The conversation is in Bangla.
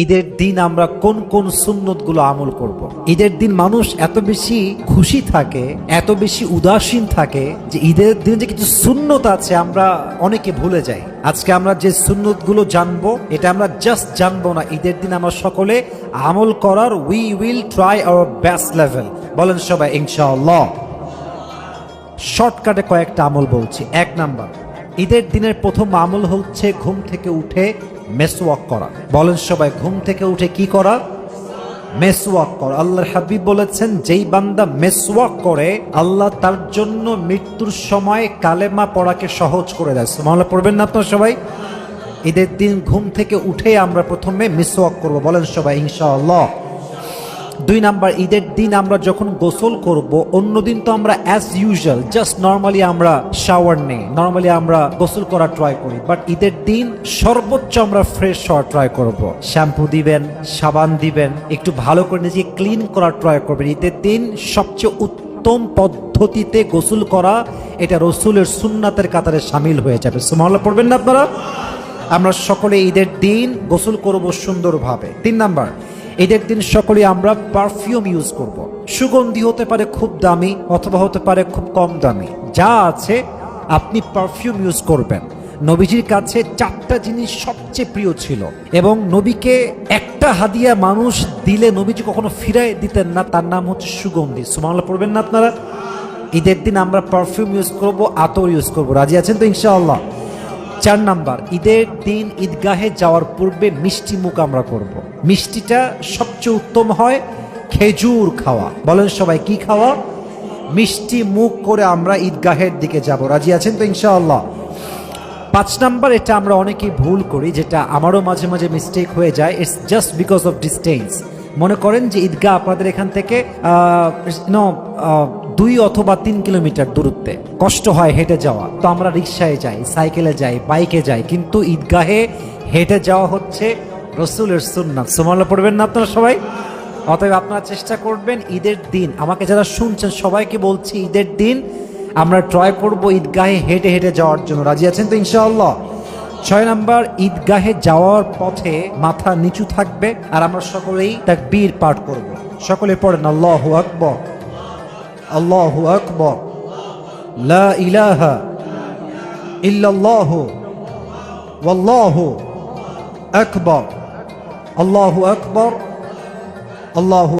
ঈদের দিন আমরা কোন কোন সুন্নতগুলো আমল করব। ঈদের দিন মানুষ এত বেশি খুশি থাকে, এত বেশি উদাসীন থাকে যে ঈদের দিন যে কিছু সুন্নত আছে আমরা অনেকে ভুলে যাই। আজকে আমরা যে সুন্নতগুলো জানবো, এটা আমরা জাস্ট জানবো না, ঈদের দিন আমরা সকলে আমল করার we will try our best level. বলেন সবাই ইনশাআল্লাহ। শর্টকাটে কয়েকটা আমল বলছি। 1 নাম্বার, ঈদের দিনের প্রথম আমল হচ্ছে ঘুম থেকে উঠে মেসওয়াক করা। বলেন সবাই, ঘুম থেকে উঠে কি করা? মেসওয়াক করা। আল্লাহর হাবিব বলেছেন, যেই বান্দা মেসওয়াক করে আল্লাহ তার জন্য মৃত্যুর সময় কালেমা পড়াকে সহজ করে দেয়। সুবহানাল্লাহ পড়বেন না আপনারা সবাই? ঈদের দিন ঘুম থেকে উঠে আমরা প্রথমে মেসওয়াক করব। বলেন সবাই ইনশাআল্লাহ। 2 নাম্বার, ঈদের দিন আমরা যখন গোসল করব, অন্যদিন তো আমরা অ্যাজ ইউজুয়াল জাস্ট নর্মালি আমরা শাওয়ার নেই, নর্মালি আমরা গোসল করা ট্রাই করি, বাট ঈদের দিন সর্বোচ্চ আমরা ফ্রেশ হওয়ার ট্রাই করব। শ্যাম্পু দিবেন, সাবান দিবেন, একটু ভালো করে নিজেকে ক্লিন করার ট্রাই করবেন। ঈদের দিন সবচেয়ে উত্তম পদ্ধতিতে গোসল করা, এটা রসুলের সুন্নাতের কাতারে শামিল হয়ে যাবে। সুবহানাল্লাহ পড়বেন না আপনারা? আমরা সকলে ঈদের দিন গোসল করব সুন্দরভাবে। 3 নাম্বার, ঈদের দিন সকলে আমরা পারফিউম ইউজ করব। সুগন্ধি হতে পারে খুব দামি অথবা হতে পারে খুব কম দামি, যা আছে আপনি পারফিউম ইউজ করবেন। নবীজির কাছে 4টা জিনিস সবচেয়ে প্রিয় ছিল এবং নবীকে একটা হাদিয়া মানুষ দিলে নবীজি কখনো ফিরাই দিতেন না, তার নাম হচ্ছে সুগন্ধি। সুবহানাল্লাহ পড়বেন না আপনারা? ঈদের দিন আমরা পারফিউম ইউজ করব, আতর ইউজ করব। রাজি আছেন তো ইনশাআল্লাহ? 4 নাম্বার, ঈদের দিন ঈদগাহে যাওয়ার পূর্বে মিষ্টি মুখ আমরা করব। মিষ্টিটা সবচেয়ে উত্তম হয় খেজুর খাওয়া। বলেন সবাই, কি খাওয়া? মিষ্টি মুখ করে আমরা ঈদগাহের দিকে যাব। রাজি আছেন তো ইনশাআল্লাহ? 5 নাম্বার, এটা আমরা অনেকেই ভুল করি, যেটা আমারও মাঝে মাঝে মিস্টেক হয়ে যায়। It's just because of distance. মনে করেন যে ঈদগাহ আপনাদের এখান থেকে 2 অথবা 3 কিলোমিটার দূরত্বে, কষ্ট হয় হেঁটে যাওয়া, তো আমরা রিক্সায় যাই, সাইকেলে যাই, বাইকে যাই, কিন্তু ঈদগাহে হেঁটে যাওয়া হচ্ছে রসুলের সুন্নাত। সুবহানাল্লাহ পড়বেন না আপনারা সবাই? অতএব আপনারা চেষ্টা করবেন ঈদের দিন, আমাকে যারা শুনছেন সবাইকে বলছি, ঈদের দিন আমরা ট্রাই করব ঈদগাহে হেঁটে হেঁটে যাওয়ার জন্য। রাজি আছেন তো ইনশাআল্লাহ? 6 নাম্বার, ঈদগাহে যাওয়ার পথে মাথা নিচু থাকবে আর আমরা সকলেই তাকবীর পাঠ করব। সকলে পড়েন আল্লাহু আকবার, আল্লাহু আকবার, লা ইলাহা ইল্লাল্লাহু ওয়াল্লাহু আকবার, আল্লাহু আকবার, আল্লাহু